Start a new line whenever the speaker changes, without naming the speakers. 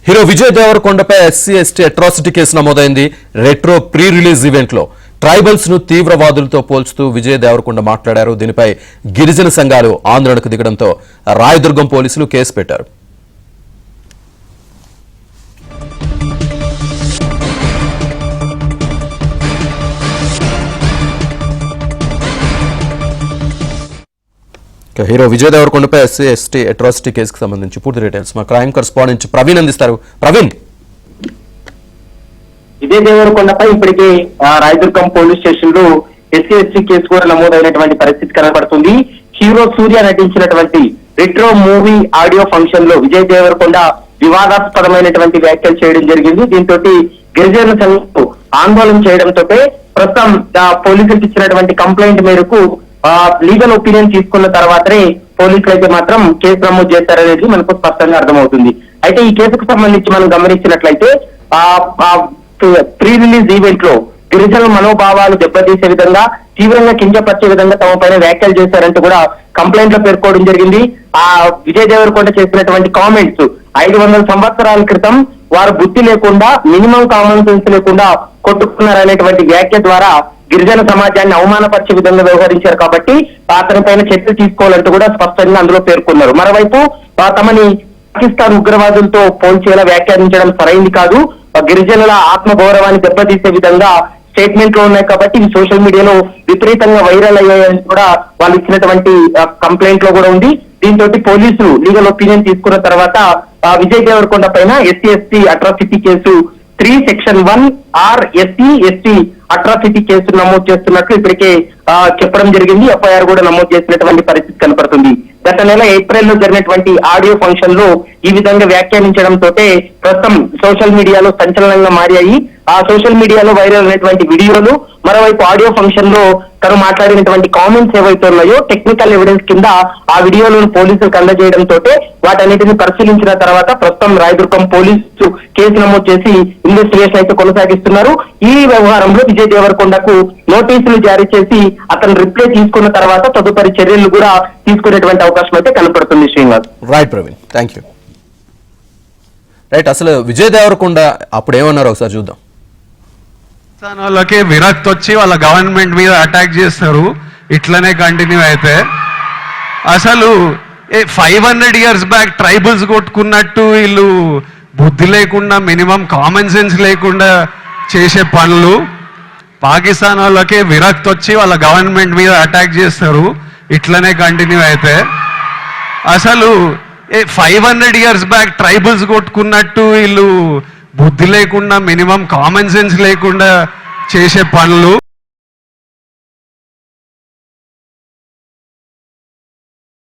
Hero Vijay దేవరకొండపై SC ST atrocity case నమోదైంది. Retro pre release event లో ట్రైబల్స్ ను తీవ్రవాదులతో పోల్చుతూ విజయ్ దేవరకొండ మాట్లాడారు. దీనిపై గిరిజన సంఘాలు ఆందోళనకు దిగడంతో రాయదుర్గం పోలీసులు కేసు పెట్టారు. హీరో విజయ్ దేవరకొండపై ఎస్సీ ఎస్టీ అట్రాసిటీ కేసుకు సంబంధించి పూర్తి డీటెయిల్స్ మా క్రైమ్ కరెస్పాండెంట్ ప్రవీణ్ అందిస్తారు. ప్రవీణ్,
విజయ్ దేవరకొండపై ఇప్పటికే రాయదుర్గం పోలీస్ స్టేషన్ లో ఎస్సీ ఎస్టీ కేసు కూడా నమోదైనటువంటి పరిస్థితి కనబడుతుంది. హీరో సూర్య నటించినటువంటి రెట్రో మూవీ ఆడియో ఫంక్షన్ లో విజయ్ దేవరకొండ వివాదాస్పదమైనటువంటి వ్యాఖ్యలు చేయడం జరిగింది. దీంతో గిరిజన సంఘం ఆందోళన చేయడంతో ప్రస్తుతం పోలీసులకు ఇచ్చినటువంటి కంప్లైంట్ మేరకు లీగల్ ఒపీనియన్ తీసుకున్న తర్వాతనే పోలీసులు అయితే మాత్రం కేసు నమోదు చేశారనేది మనకు స్పష్టంగా అర్థమవుతుంది. అయితే ఈ కేసుకు సంబంధించి మనం గమనించినట్లయితే ప్రీ రిలీజ్ ఈవెంట్ లో గిరిజనుల మనోభావాలు దెబ్బతీసే విధంగా తీవ్రంగా కించపరిచే విధంగా తమ పైన వ్యాఖ్యలు చేశారంటూ కూడా కంప్లైంట్ లో పేర్కోవడం జరిగింది. విజయ్ దేవరకొండ చేసినటువంటి కామెంట్స్ 500 సంవత్సరాల క్రితం వారు బుద్ధి లేకుండా మినిమం కామన్ సెన్స్ లేకుండా కొట్టుకున్నారనేటువంటి వ్యాఖ్య ద్వారా గిరిజన సమాజాన్ని అవమానపరిచే విధంగా వ్యవహరించారు. కాబట్టి అతని పైన చర్యలు తీసుకోవాలంటూ కూడా స్పష్టంగా అందులో పేర్కొన్నారు. మరోవైపు తమని పాకిస్తాన్ ఉగ్రవాదులతో పోల్చేలా వ్యాఖ్యానించడం సరైంది కాదు, గిరిజనుల ఆత్మగౌరవాన్ని దెబ్బతీసే విధంగా స్టేట్మెంట్ లో ఉన్నాయి కాబట్టి ఇవి సోషల్ మీడియాలో విపరీతంగా వైరల్ అయ్యాయని కూడా వాళ్ళు ఇచ్చినటువంటి కంప్లైంట్ లో కూడా ఉంది. దీంతో పోలీసులు లీగల్ ఒపీనియన్ తీసుకున్న తర్వాత విజయ్ దేవరకొండ పైన SC ST atrocity case 3 section 1 R SC ST atrocity case నమోదు చేస్తున్నట్లు ఇప్పటికే చెప్పడం జరిగింది. ఎఫ్ఐఆర్ కూడా నమోదు చేసినటువంటి పరిస్థితి కనపడుతుంది. గత నెల ఏప్రిల్ లో జరిగినటువంటి ఆడియో ఫంక్షన్ లో ఈ విధంగా వ్యాఖ్యానించడంతో ప్రస్తుతం సోషల్ మీడియాలో సంచలనంగా మారాయి. ఆ సోషల్ మీడియాలో వైరల్ అయినటువంటి వీడియోలు, మరోవైపు ఆడియో ఫంక్షన్ లో తను మాట్లాడినటువంటి కామెంట్స్ ఏవైతే ఉన్నాయో టెక్నికల్ ఎవిడెన్స్ కింద ఆ వీడియోలను పోలీసులకు అందజేయడంతో వాటన్నిటిని పరిశీలించిన తర్వాత ప్రస్తుతం రాయదుర్గం పోలీసు కేసు నమోదు చేసి ఇన్వెస్టిగేషన్ అయితే కొనసాగిస్తున్నారు. ఈ వ్యవహారంలో విజయ్ దేవరకొండకు నోటీసులు జారీ చేసి అతను రిప్లై తీసుకున్న తర్వాత తదుపరి చర్యలు కూడా తీసుకునేటువంటి అవకాశం అయితే కనపడుతుంది. Srinivas.
Right Praveen, thank you. Right, అసలు విజయ్ దేవరకొండ అప్పుడు ఏమన్నారు ఒకసారి చూద్దాం.
వాళ్ళకి విరక్తి వచ్చి వాళ్ళ గవర్నమెంట్ మీద అటాక్ చేస్తారు. ఇట్లనే కంటిన్యూ అయితే అసలు 500 years బ్యాక్ ట్రైబల్స్ కొట్టుకున్నట్టు వీళ్ళు బుద్ధి లేకుండా మినిమం కామన్ సెన్స్ లేకుండా చేసే పనులు. పాకిస్తాన్ వాళ్ళకి విరక్తి వచ్చి వాళ్ళ గవర్నమెంట్ మీద అటాక్ చేస్తారు. ఇట్లనే కంటిన్యూ అయితే అసలు 500 years బ్యాక్ ట్రైబల్స్ కొట్టుకున్నట్టు వీళ్ళు బుద్ధి లేకుండా మినిమం కామన్ సెన్స్ లేకుండా చేసే పనులు.